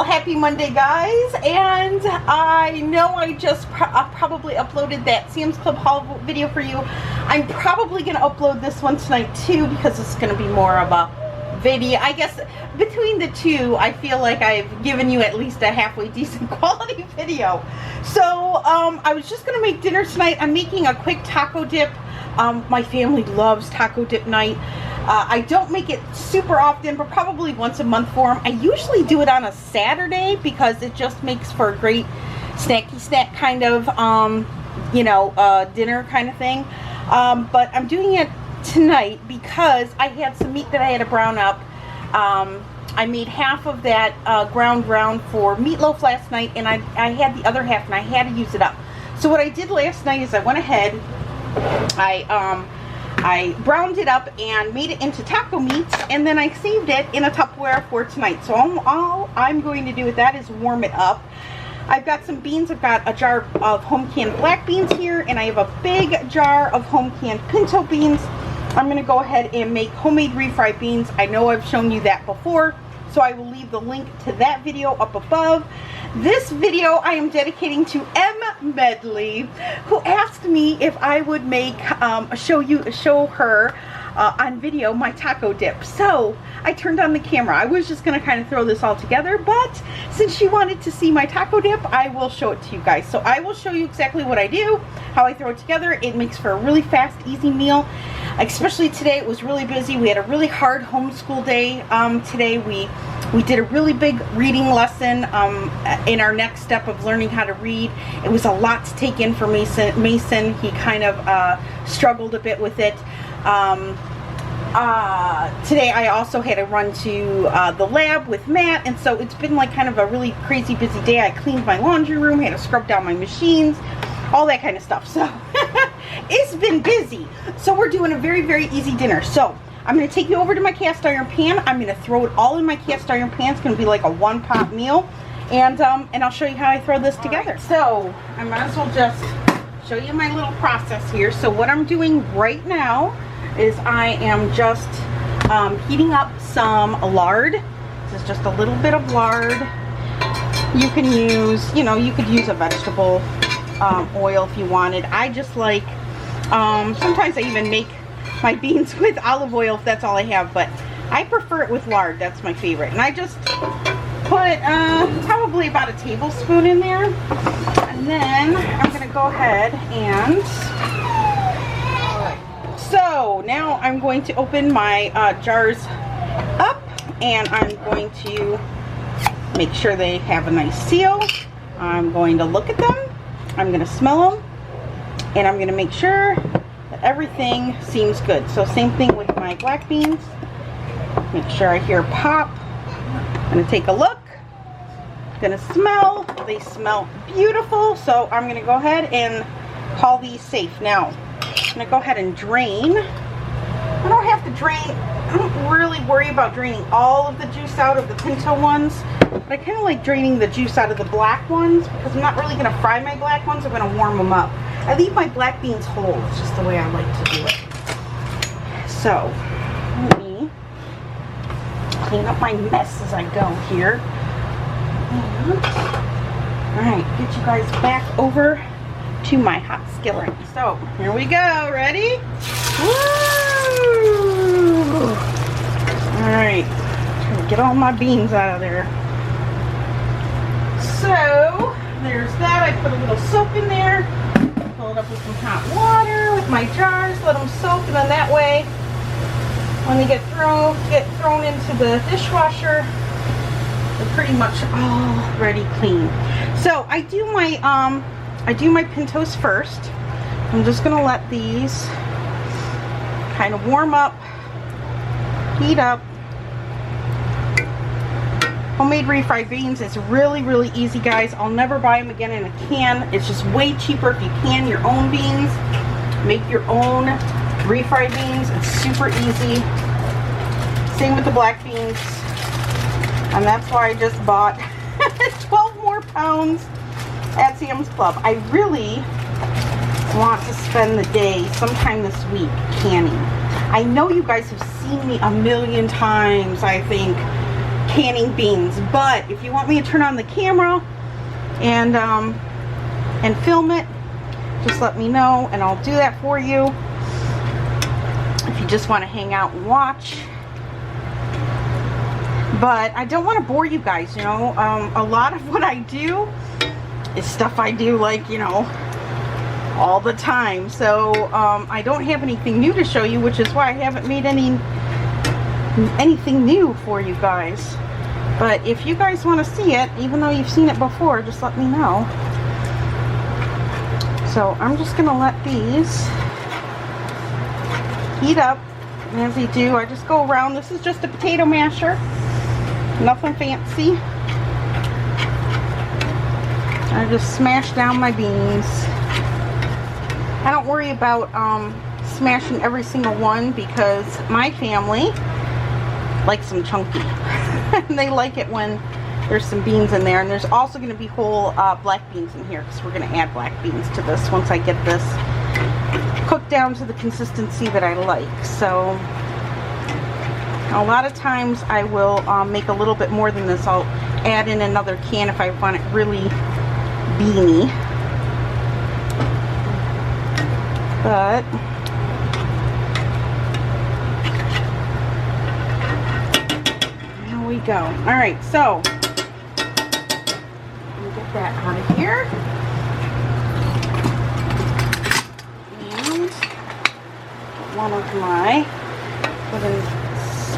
happy Monday, guys. And I know I just probably uploaded that Sam's Club haul video for you. I'm probably going to upload this one tonight too, because it's going to be more of a video. I guess between the two, I feel like I've given you at least a halfway decent quality video. So I was just going to make dinner tonight. I'm making a quick taco dip. My family loves taco dip night. I don't make it super often, but probably once a month for them. I usually do it on a Saturday because it just makes for a great snacky snack kind of, dinner kind of thing. But I'm doing it tonight because I had some meat that I had to brown up. I made half of that ground for meatloaf last night, and I had the other half, and I had to use it up. So what I did last night is I went ahead, I browned it up and made it into taco meat, and then I saved it in a Tupperware for tonight. So all I'm going to do with that is warm it up. I've got some beans. I've got a jar of home canned black beans here, and I have a big jar of home canned pinto beans. I'm going to go ahead and make homemade refried beans. I know I've shown you that before, so I will leave the link to that video up above. This video I am dedicating to M. Medley, who asked me if I would make show her on video my taco dip. So I turned on the camera. I was just going to kind of throw this all together, but since she wanted to see my taco dip, I will show it to you guys. So I will show you exactly what I do, how I throw it together. It makes for a really fast, easy meal. Especially today, it was really busy. We had a really hard homeschool day today. We did a really big reading lesson in our next step of learning how to read. It was a lot to take in for Mason. He kind of struggled a bit with it. Today I also had to run to the lab with Matt, and so it's been like kind of a really crazy busy day. I cleaned my laundry room, had to scrub down my machines, all that kind of stuff. So it's been busy. So we're doing a very, very easy dinner. So I'm going to take you over to my cast iron pan. I'm going to throw it all in my cast iron pan. It's going to be like a one-pot meal, and I'll show you how I throw this together. Right. So I might as well just show you my little process here. So what I'm doing right now is I am just heating up some lard. This is just a little bit of lard. You can use, you could use a vegetable oil if you wanted. I just like, sometimes I even make my beans with olive oil if that's all I have, but I prefer it with lard. That's my favorite. And I just put probably about a tablespoon in there, and then I'm going to go ahead and so now I'm going to open my jars up, and I'm going to make sure they have a nice seal. I'm going to look at them, I'm going to smell them, and I'm going to make sure that everything seems good. So same thing with my black beans. Make sure I hear pop. I'm going to take a look. I'm going to smell. They smell beautiful. So I'm going to go ahead and call these safe. Now I'm going to go ahead and drain. I don't have to drain. I don't really worry about draining all of the juice out of the pinto ones, but I kind of like draining the juice out of the black ones because I'm not really going to fry my black ones. I'm going to warm them up. I leave my black beans whole. It's just the way I like to do it. So let me clean up my mess as I go here. Alright, get you guys back over to my hot skillet. So here we go. Ready? Woo! Alright, trying to get all my beans out of there. So there's that. I put a little soap in there. Fill it up with some hot water with my jars. Let them soak, and then that way, when they get thrown into the dishwasher, they're pretty much already clean. So I do my pintos first. I'm just gonna let these kind of warm up, heat up. Homemade refried beans is really, really easy, guys. I'll never buy them again in a can. It's just way cheaper if you can your own beans. Make your own refried beans. It's super easy. Same with the black beans. And that's why I just bought 12 more pounds at Sam's Club. I really want to spend the day sometime this week canning. I know you guys have seen me a million times, I think, canning beans. But if you want me to turn on the camera and film it, just let me know and I'll do that for you. If you just want to hang out and watch. But I don't want to bore you guys, you know. A lot of what I do is stuff I do, like, you know, all the time. So I don't have anything new to show you, which is why I haven't made anything new for you guys. But if you guys want to see it, even though you've seen it before, just let me know. So I'm just going to let these heat up. And as they do, I just go around. This is just a potato masher. Nothing fancy. I just smash down my beans. I don't worry about smashing every single one because my family likes them chunky. They like it when there's some beans in there. And there's also going to be whole black beans in here because we're going to add black beans to this once I get this cooked down to the consistency that I like. So a lot of times I will make a little bit more than this. I'll add in another can if I want it really beany. But here we go. All right, so let me get that out of here. And one of my wooden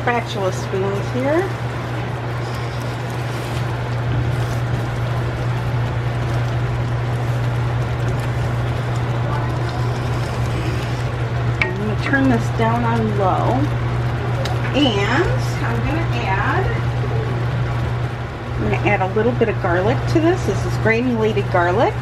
spatula spoons here. I'm going to turn this down on low, and I'm going to add a little bit of garlic to this. This is granulated garlic.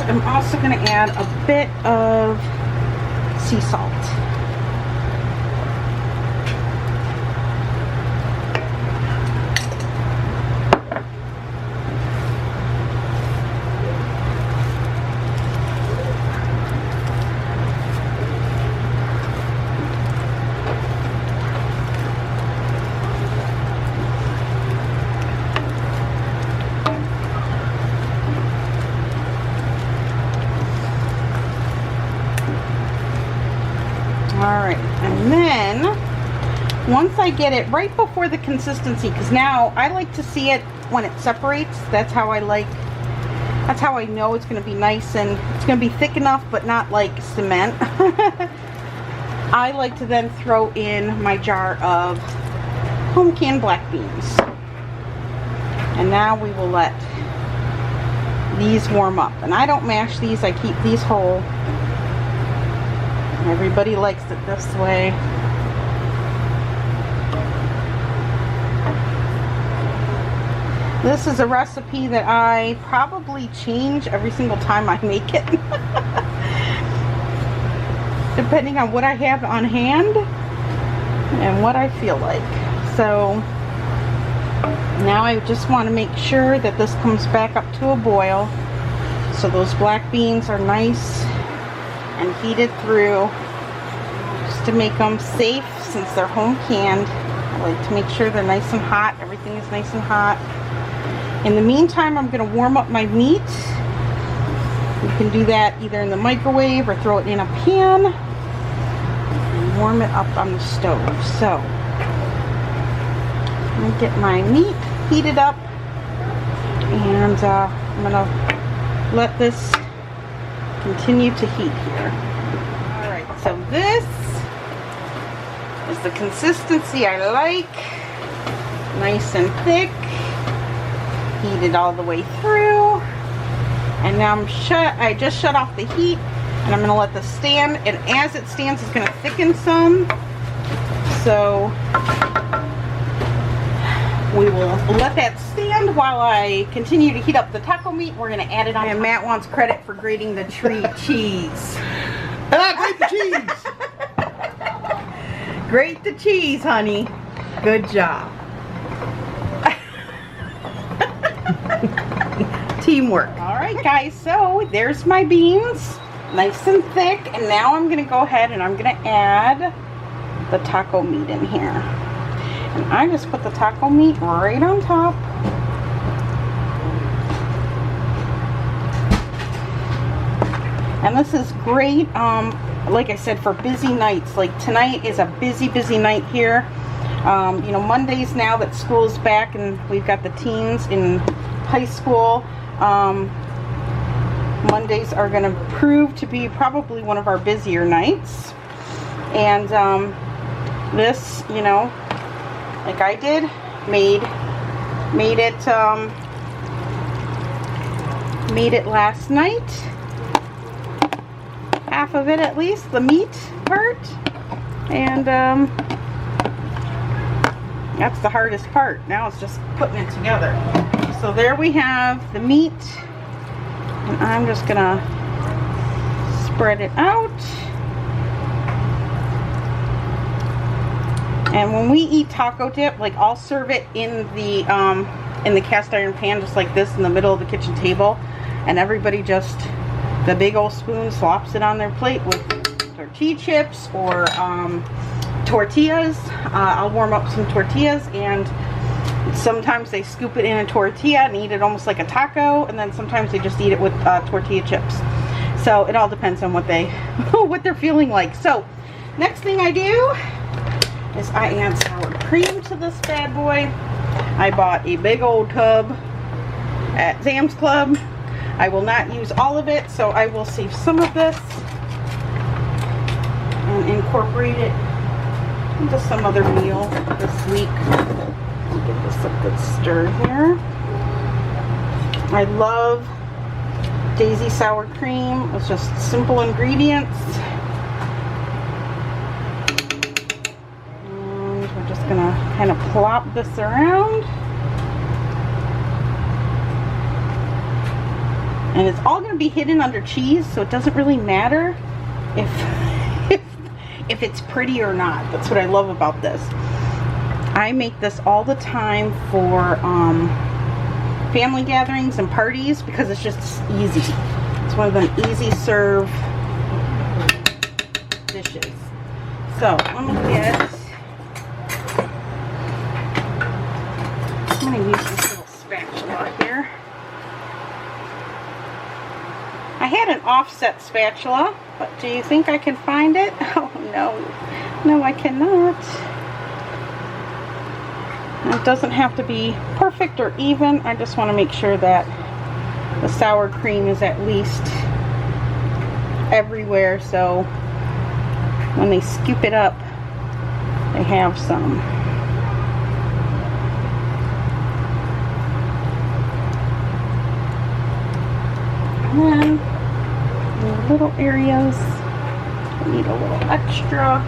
I'm also going to add a bit of sea salt. Alright, and then once I get it right before the consistency, because now I like to see it when it separates. That's how I know it's going to be nice, and it's going to be thick enough but not like cement. I like to then throw in my jar of home canned black beans. And now we will let these warm up. And I don't mash these, I keep these whole. Everybody likes it this way. This is a recipe that I probably change every single time I make it. Depending on what I have on hand and what I feel like. So now I just want to make sure that this comes back up to a boil. So those black beans are nice and heated through, just to make them safe since they're home canned. I like to make sure they're nice and hot. Everything is nice and hot. In the meantime, I'm going to warm up my meat. You can do that either in the microwave or throw it in a pan and warm it up on the stove. So I'm going to get my meat heated up, and I'm going to let this continue to heat here. Alright, so this is the consistency I like. Nice and thick. Heated all the way through. And now I just shut off the heat, and I'm going to let this stand, and as it stands it's going to thicken some. So we will let that stand while I continue to heat up the taco meat. We're going to add it on. And Matt wants credit for grating the tree cheese. Grate the cheese! Grate the cheese, honey. Good job. teamwork. All right, guys, so there's my beans, nice and thick, and now I'm gonna go ahead and I'm gonna add the taco meat in here. And I just put the taco meat right on top. And this is great, like I said, for busy nights. Like tonight is a busy night here. You know, Mondays now that school's back and we've got the teens in high school, Mondays are going to prove to be probably one of our busier nights. And this, you know, like I did, made it last night. Half of it at least, the meat part. And that's the hardest part. Now it's just putting it together. So there we have the meat. And I'm just gonna spread it out. And when we eat taco dip, like I'll serve it in the cast iron pan just like this in the middle of the kitchen table. And everybody just, the big old spoon slops it on their plate with tortilla chips or tortillas. I'll warm up some tortillas, and sometimes they scoop it in a tortilla and eat it almost like a taco, and then sometimes they just eat it with tortilla chips. So it all depends on what they're feeling like. So next thing I do is I add sour cream to this bad boy. I bought a big old tub at Sam's Club. I will not use all of it, so I will save some of this and incorporate it into some other meal this week. Give this a good stir here. I love Daisy sour cream. It's just simple ingredients. And we're just gonna kind of plop this around. And it's all going to be hidden under cheese, so it doesn't really matter if it's pretty or not. That's what I love about this. I make this all the time for family gatherings and parties because it's just easy. It's one of them easy serve dishes. So I'm going to use this little spatula here. I had an offset spatula, but do you think I can find it? Oh no, no I cannot. It doesn't have to be perfect or even. I just want to make sure that the sour cream is at least everywhere, so when they scoop it up, they have some. And then little areas need a little extra.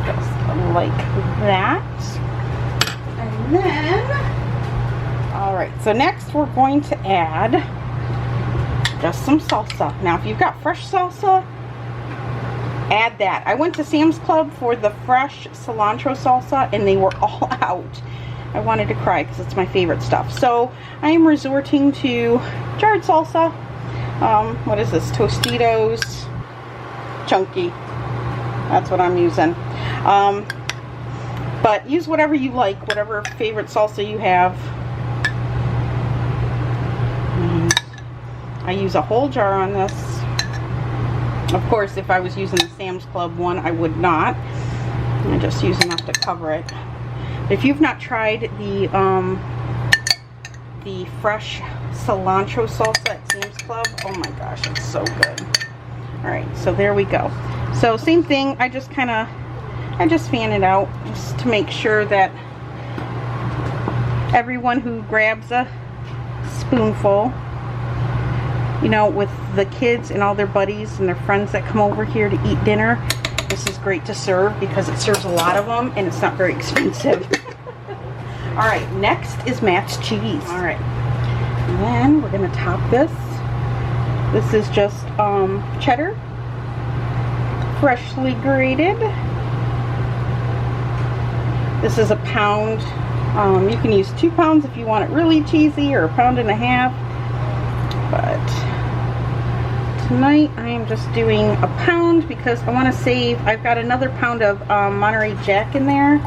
Just like that. And then, alright, so next we're going to add just some salsa. Now if you've got fresh salsa, add that. I went to Sam's Club for the fresh cilantro salsa and they were all out. I wanted to cry because it's my favorite stuff. So I am resorting to jarred salsa. What is this? Tostitos Chunky. That's what I'm using. But use whatever you like, whatever favorite salsa you have. I use a whole jar on this. Of course, if I was using the Sam's Club one, I would not. I just use enough to cover it. If you've not tried the fresh cilantro salsa at Sam's Club, oh my gosh, it's so good. Alright, so there we go. So same thing, I just fan it out just to make sure that everyone who grabs a spoonful, you know, with the kids and all their buddies and their friends that come over here to eat dinner, this is great to serve because it serves a lot of them and it's not very expensive. Alright, next is match cheese. Alright, and then we're going to top this. This is just cheddar, freshly grated. This is a pound. You can use 2 pounds if you want it really cheesy, or 1.5 pounds. But tonight I am just doing a pound because I want to save. I've got another pound of Monterey Jack in there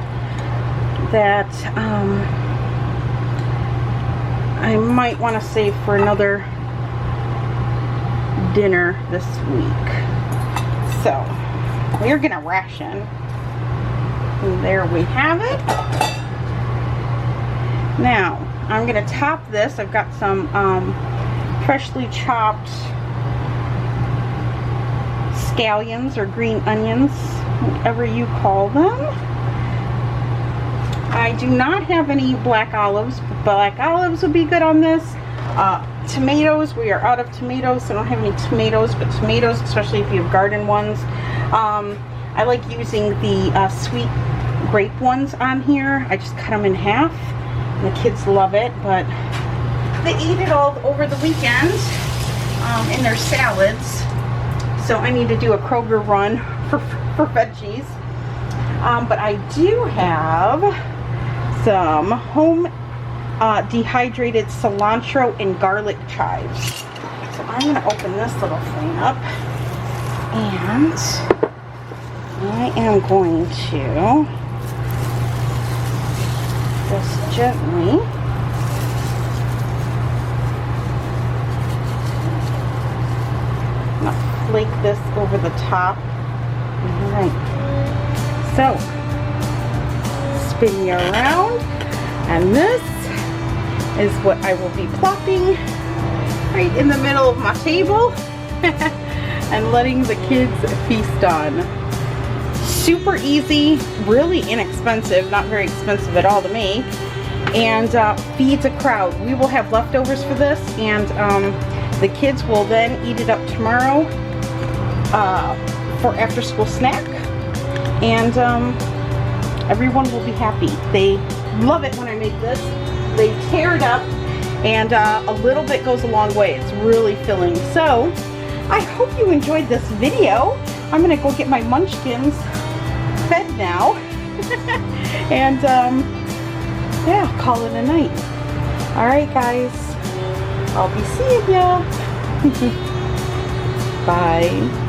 that I might want to save for another dinner this week. So we're gonna ration. And there we have it. Now I'm gonna top this. I've got some freshly chopped scallions or green onions, whatever you call them. I do not have any black olives, but black olives would be good on this. Tomatoes, we are out of tomatoes, so I don't have any tomatoes, but tomatoes, especially if you have garden ones. I like using the sweet grape ones on here. I just cut them in half, and the kids love it, but they eat it all over the weekend in their salads. So I need to do a Kroger run for veggies. But I do have some home dehydrated cilantro and garlic chives. So I'm going to open this little thing up, and I am going to just gently flake this over the top. Alright, so spin you around, and this is what I will be plopping right in the middle of my table and letting the kids feast on. Super easy, really inexpensive, not very expensive at all to make, and feeds a crowd. We will have leftovers for this, and the kids will then eat it up tomorrow for after school snack, and everyone will be happy. They love it when I make this. They tear it up, and a little bit goes a long way. It's really filling. So I hope you enjoyed this video. I'm gonna go get my munchkins fed now and yeah, call it a night. All right guys, I'll be seeing ya. Bye.